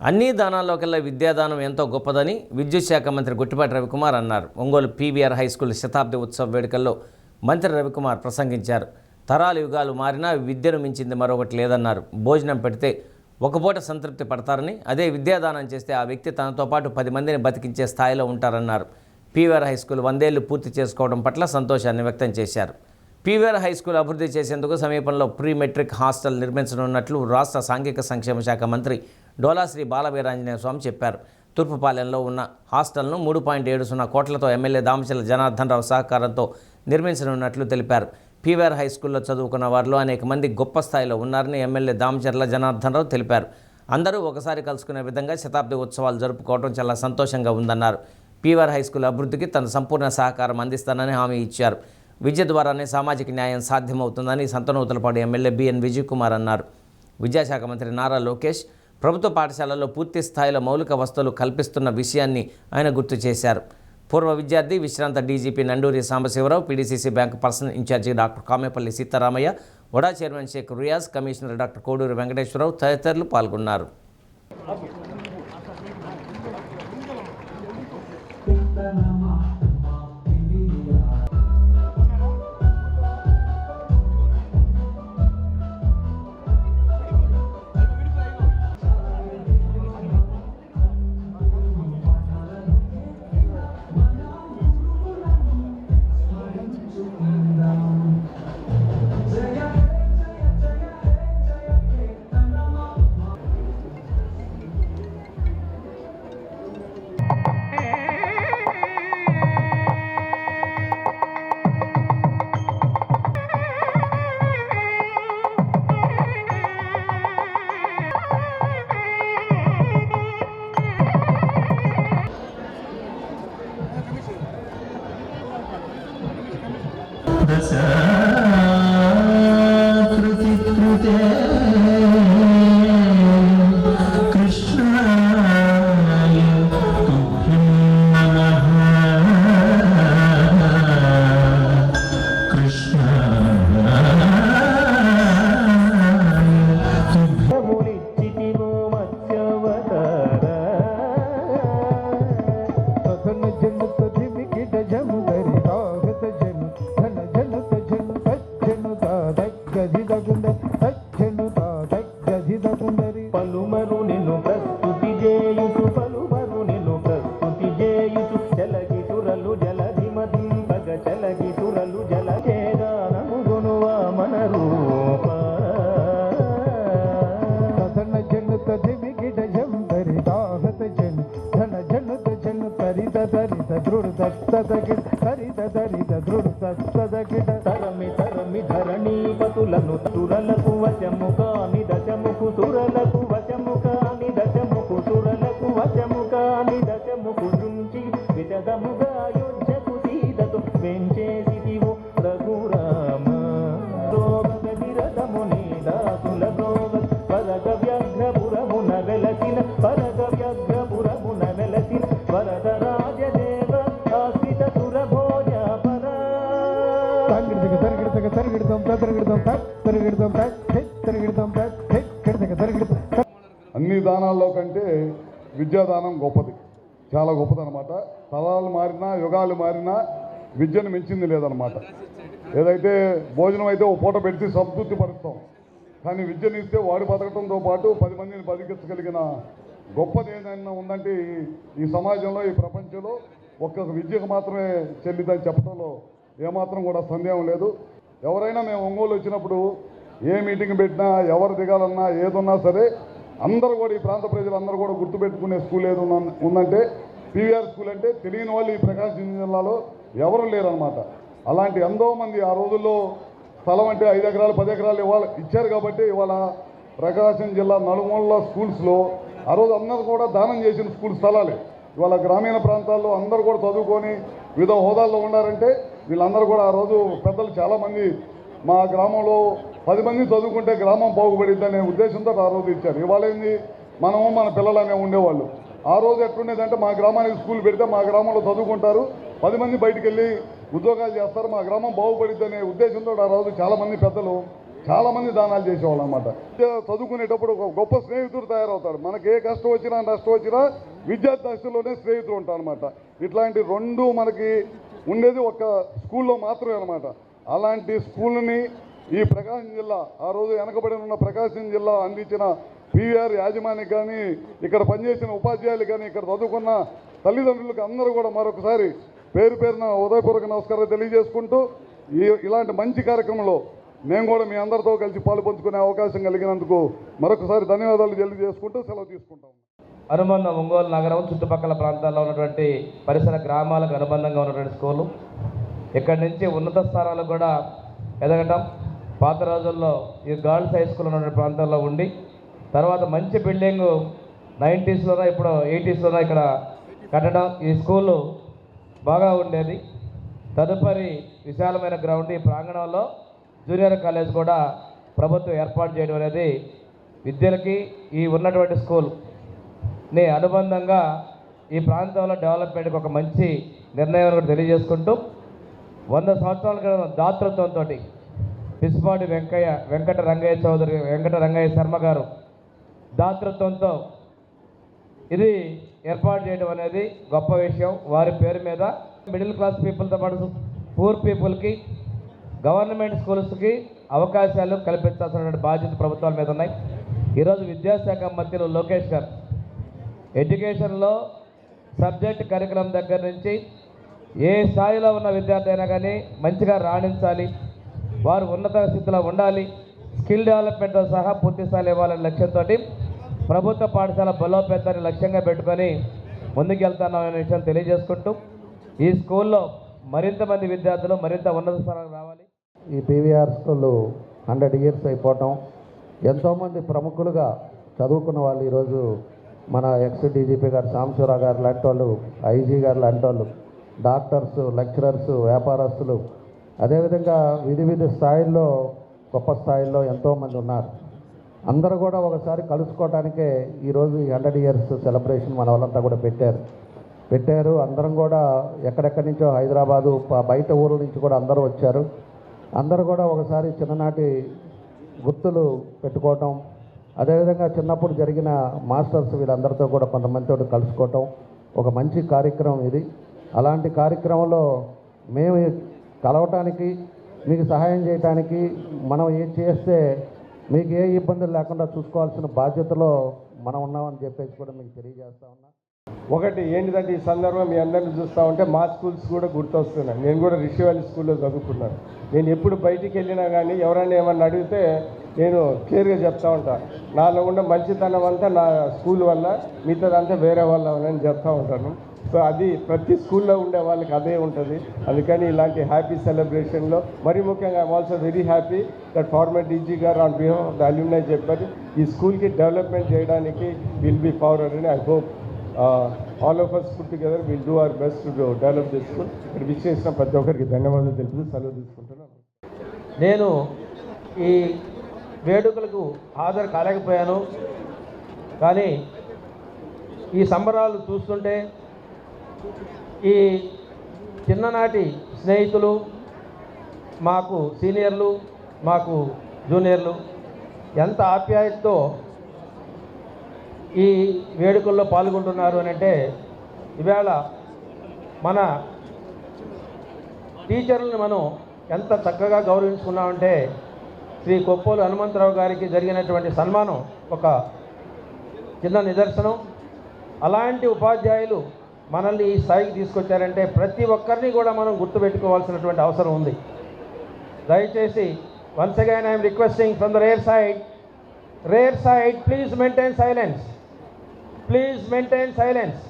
అన్ని దానాల్లోకెల్లా విద్యాదానం ఎంతో గొప్పదని విద్యుత్ శాఖ మంత్రి గుట్టిపాటి రవికుమార్ అన్నారు. ఒంగోలు పీవీఆర్ హైస్కూల్ శతాబ్ది ఉత్సవ వేడుకల్లో మంత్రి రవికుమార్ ప్రసంగించారు. తరాలు యుగాలు మారినా విద్యను మించింది మరొకటి లేదన్నారు. భోజనం పెడితే ఒక పూట సంతృప్తి పడతారని, అదే విద్యాదానం చేస్తే ఆ వ్యక్తి తనతో పాటు 10 మందిని బతికించే స్థాయిలో ఉంటారన్నారు. పీవీఆర్ హైస్కూల్ 100 ఏళ్లు పూర్తి చేసుకోవడం పట్ల సంతోషాన్ని వ్యక్తం చేశారు. పీవీఆర్ హైస్కూల్ అభివృద్ధి చేసేందుకు సమీపంలో ప్రీ మెట్రిక్ హాస్టల్ నిర్మించనున్నట్లు రాష్ట్ర సాంఘిక సంక్షేమ శాఖ మంత్రి డోలాశ్రీ బాలవీరాంజనేయ స్వామి చెప్పారు. తూర్పుపాలెంలో ఉన్న హాస్టల్ను 3.70 కోట్లతో ఎమ్మెల్యే దామచల జనార్దన్ రావు సహకారంతో నిర్మించనున్నట్లు తెలిపారు. పీవీఆర్ హైస్కూల్లో చదువుకున్న వారిలో అనేక మంది గొప్ప స్థాయిలో ఉన్నారని ఎమ్మెల్యే దామచర్ల జనార్దన్ రావు తెలిపారు. అందరూ ఒకసారి కలుసుకునే విధంగా శతాబ్ది ఉత్సవాలు జరుపుకోవడం చాలా సంతోషంగా ఉందన్నారు. పీవీఆర్ హైస్కూల్ అభివృద్ధికి తన సంపూర్ణ సహకారం అందిస్తానని హామీ ఇచ్చారు. విద్య ద్వారానే సామాజిక న్యాయం సాధ్యమవుతుందని సంతనూతలపాడు ఎమ్మెల్యే బిఎన్ విజయ్ కుమార్ అన్నారు. విద్యాశాఖ మంత్రి నారా లోకేష్ ప్రభుత్వ పాఠశాలల్లో పూర్తి స్థాయిలో మౌలిక వసతులు కల్పిస్తున్న విషయాన్ని ఆయన గుర్తు చేశారు. పూర్వ విద్యార్థి విశ్రాంత DGP Nanduri Sambasivarao, PDCC bank personal in charge doctor Kamepalli Seetharamaiah, వడా chairman Shaik Riyaz, commissioner doctor Koduri Venkateswararao తదితరులు పాల్గొన్నారు. తరమి ధరణీపతులను సురలకు వశము కాని దశముకు సురలకు వశము కాని దశముకు సురలకు వశము కాని దశముకు నుంచి విశదముగా యుద్ధకు సీదతో వెంచేసిదివు రఘురామ రోగదిరదముని దాసుల రోగ పరగ వ్యాఘ్రపురమున వెలసిన పరగ వ్యాఘ్రపురమున వెలసిన వరద రాజదేవ ఆశ్రిత సురభోజ అన్ని దానాల్లో కంటే విద్యాదానం గొప్పది, చాలా గొప్పదనమాట. తరాలు మారినా యుగాలు మారినా విద్యను మించింది లేదనమాట. ఏదైతే భోజనం అయితే ఓ పూట పెట్టి సంతృప్తి పరుస్తాం, కానీ విద్యను ఇస్తే వాడు బతకడంతో పాటు 10 మందిని బతికించగలిగిన గొప్పది ఏదైనా ఉందంటే ఈ సమాజంలో, ఈ ప్రపంచంలో ఒక్క విద్యకు మాత్రమే చెల్లిదని చెప్పడంలో ఏమాత్రం కూడా సందేహం లేదు. ఎవరైనా మేము ఒంగోలు వచ్చినప్పుడు ఏ మీటింగ్ పెట్టినా, ఎవరు దిగాలన్నా, ఏదున్నా సరే అందరూ కూడా, ఈ ప్రాంత ప్రజలందరూ కూడా గుర్తుపెట్టుకునే స్కూల్ ఏది ఉందంటే పీవీఆర్ స్కూల్. అంటే తెలియని వాళ్ళు ఈ ప్రకాశం జిల్లాలో ఎవరు లేరనమాట. అలాంటి ఎంతో మంది ఆ రోజుల్లో స్థలం అంటే 5 ఎకరాలు 10 ఎకరాలు ఇచ్చారు కాబట్టి ఇవాళ ప్రకాశం జిల్లా నలుమూలల స్కూల్స్లో ఆ రోజు అందరూ కూడా దానం చేసిన స్కూల్ స్థలాలే. ఇవాళ గ్రామీణ ప్రాంతాల్లో అందరూ కూడా చదువుకొని వివిధ హోదాల్లో ఉన్నారంటే వీళ్ళందరూ కూడా ఆ రోజు పెద్దలు చాలామంది మా గ్రామంలో 10 మంది చదువుకుంటే గ్రామం బాగుపడిద్దనే ఉద్దేశంతో ఆ రోజు ఇచ్చారు. ఇవాళ ఏంది, మనము మన పిల్లలనే ఉండేవాళ్ళు. ఆ రోజు ఎట్లుండేదంటే మా గ్రామానికి స్కూల్ పెడితే మా గ్రామంలో చదువుకుంటారు, 10 మంది బయటికి వెళ్ళి ఉద్యోగాలు చేస్తారు, మా గ్రామం బాగుపడిద్దనే ఉద్దేశంతో ఆ రోజు చాలామంది పెద్దలు చాలామంది దానాలు చేసేవాళ్ళు అనమాట. చదువుకునేటప్పుడు ఒక గొప్ప స్నేహితుడు తయారవుతాడు. మనకి ఏ కష్టం వచ్చినా నష్టం వచ్చినా విద్యార్థి దశలోనే స్నేహితుడు ఉంటాడు అనమాట. ఇట్లాంటి రెండు మనకి ఉండేది ఒక స్కూల్లో మాత్రమే అనమాట. అలాంటి స్కూల్ని ఈ ప్రకాశం జిల్లా, ఆ రోజు వెనకబడి ఉన్న ప్రకాశం జిల్లా అందించిన పీవీఆర్ యాజమాన్యం కానీ, ఇక్కడ పనిచేసిన ఉపాధ్యాయులు కానీ, ఇక్కడ చదువుకున్న తల్లిదండ్రులకు అందరూ కూడా మరొకసారి పేరు పేరున ఉదయపూర్వక నమస్కారాలు తెలియజేసుకుంటూ, ఇలాంటి మంచి కార్యక్రమంలో మేము కూడా మీ అందరితో కలిసి పాలుపంచుకునే అవకాశం కలిగినందుకు మరొకసారి ధన్యవాదాలు తెలియజేసుకుంటూ సెలవు తీసుకుంటాం. అనుబంధం ఒంగోలు నగరం చుట్టుపక్కల ప్రాంతాల్లో ఉన్నటువంటి పరిసర గ్రామాలకు అనుబంధంగా ఉన్నటువంటి స్కూలు. ఇక్కడి నుంచి ఉన్నత స్థానాలకు కూడా ఎదగటం, పాత రోజుల్లో ఈ గర్ల్స్ హై స్కూల్ ఉన్నటువంటి ప్రాంతాల్లో ఉండి, తర్వాత మంచి బిల్డింగు 90s ఇప్పుడు 80s ఇక్కడ కట్టడం, ఈ స్కూలు బాగా ఉండేది. తదుపరి విశాలమైన గ్రౌండ్, ఈ ప్రాంగణంలో జూనియర్ కాలేజ్ కూడా ప్రభుత్వం ఏర్పాటు చేయడం అనేది విద్యలకి ఈ ఉన్నటువంటి స్కూల్ని అనుబంధంగా ఈ ప్రాంతంలో డెవలప్మెంట్కి ఒక మంచి నిర్ణయం కూడా తెలియజేసుకుంటూ, 100 సంవత్సరాల క్రితం దాతృత్వంతో పిసిపాటి వెంకట రంగయ్య శర్మ గారు దాతృత్వంతో ఇది ఏర్పాటు చేయడం అనేది గొప్ప విషయం. వారి పేరు మీద మిడిల్ క్లాస్ పీపుల్తో పాటు పూర్ పీపుల్కి గవర్నమెంట్ స్కూల్స్కి అవకాశాలు కల్పించాల్సినటువంటి బాధ్యత ప్రభుత్వాల మీద ఉన్నాయి. ఈరోజు విద్యాశాఖ మంత్రులు లోకేష్ గారు ఎడ్యుకేషన్లో సబ్జెక్ట్ కరికులం దగ్గర నుంచి ఏ స్థాయిలో ఉన్న విద్యార్థి అయినా కానీ మంచిగా రాణించాలి, వారు ఉన్నత స్థితిలో ఉండాలి, స్కిల్ డెవలప్మెంట్తో సహా పూర్తి స్థాయిలో ఇవ్వాలనే లక్ష్యంతో ప్రభుత్వ పాఠశాల బలోపేతాన్ని లక్ష్యంగా పెట్టుకొని ముందుకెళ్తున్నామనే విషయం తెలియజేసుకుంటూ, ఈ స్కూల్లో మరింత మంది విద్యార్థులు మరింత ఉన్నత స్థానాలకు రావాలి. ఈ పీవీఆర్ స్కూల్ 100 years అయిపోవటం, ఎంతోమంది ప్రముఖులుగా చదువుకున్న వాళ్ళు ఈరోజు మన ఎక్స్ డీజీపీ గారు సాంబశివరావు గారు లాంటి వాళ్ళు, ఐజీ గారు లాంటి వాళ్ళు, డాక్టర్స్, లెక్చరర్స్, వ్యాపారస్తులు, అదేవిధంగా వివిధ స్థాయిల్లో గొప్ప స్థాయిల్లో ఎంతోమంది ఉన్నారు. అందరూ కూడా ఒకసారి కలుసుకోవడానికే ఈరోజు ఈ 100 years సెలబ్రేషన్ మన వాళ్ళంతా కూడా పెట్టారు. అందరం కూడా ఎక్కడెక్కడి నుంచో హైదరాబాదు, బయట ఊళ్ళ నుంచి కూడా అందరూ వచ్చారు. అందరూ కూడా ఒకసారి చిన్ననాటి గుర్తులు పెట్టుకోవటం, అదేవిధంగా చిన్నప్పుడు జరిగిన మాస్టర్స్ వీళ్ళందరితో కూడా కొంతమందితో కలుసుకోవటం ఒక మంచి కార్యక్రమం ఇది. అలాంటి కార్యక్రమంలో మేము కలవటానికి, మీకు సహాయం చేయడానికి, మనం ఏం చేస్తే మీకు ఏ ఇబ్బందులు లేకుండా చూసుకోవాల్సిన బాధ్యతలో మనం ఉన్నామని చెప్పేసి కూడా మీకు తెలియజేస్తా ఉన్నా. ఒకటి ఏంటిదంటే, ఈ సందర్భం మీ అందరిని చూస్తూ ఉంటే మా స్కూల్స్ కూడా గుర్తొస్తున్నాయి. నేను కూడా రిషి వ్యాలీ స్కూల్లో చదువుకున్నాను. నేను ఎప్పుడు బయటికి వెళ్ళినా కానీ ఎవరైనా ఏమన్నా అడిగితే నేను క్లియర్గా చెప్తా ఉంటాను, నాలో ఉన్న మంచితనం అంతా నా స్కూల్ వల్ల, మిగతాదంతా వేరే వాళ్ళ వల్ల అని చెప్తూ ఉంటాను. సో అది ప్రతి స్కూల్లో ఉండే వాళ్ళకి అదే ఉంటుంది. అందుకని ఇలాంటి హ్యాపీ సెలబ్రేషన్లో మరీ ముఖ్యంగా I'm also very happy that former DG గారు on behalf of the alumni చెప్పారు ఈ స్కూల్కి డెవలప్మెంట్ చేయడానికి విల్ బీ ఫార్వర్డ్ అని. I hope all of us put together will do our best to develop this school. ఇక్కడ విచ్చేసిన ప్రతి ఒక్కరికి ధన్యవాదాలు తెలుపుతూ సెలవు తీసుకుంటున్నాను. నేను ఈ వేడుకలకు హాజరు కాలేకపోయాను, కానీ ఈ సంబరాలు చూస్తుంటే ఈ చిన్ననాటి స్నేహితులు, మాకు సీనియర్లు, మాకు జూనియర్లు ఎంత ఆప్యాయతతో ఈ వేడుకల్లో పాల్గొంటున్నారు అని అంటే, ఇవాళ మన టీచర్లను మనం ఎంత చక్కగా గౌరవించుకున్నామంటే, శ్రీ కొప్పోలు హనుమంతరావు గారికి జరిగినటువంటి సన్మానం ఒక చిన్న నిదర్శనం. అలాంటి ఉపాధ్యాయులు మనల్ని ఈ స్థాయికి తీసుకొచ్చారంటే ప్రతి ఒక్కరిని కూడా మనం గుర్తుపెట్టుకోవాల్సినటువంటి అవసరం ఉంది. దయచేసి once again I'm requesting from the rare side please maintain silence.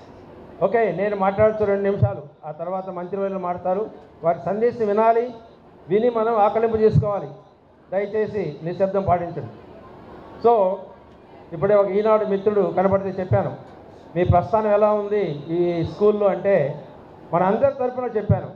Okay, నేను మాట్లాడుతూ 2 నిమిషాలు, ఆ తర్వాత మంత్రివర్యులు మాట్లాడతారు. వారి సందేశం వినాలి, విని మనం ఆకలింపు చేసుకోవాలి. దయచేసి నిశ్శబ్దం పాటించండి. సో ఇప్పుడే ఒక ఈనాడు మిత్రుడు కనబడితే చెప్పాను, మీ ప్రస్థానం ఎలా ఉంది ఈ స్కూల్లో అంటే మన అందరి తరఫున చెప్పాను.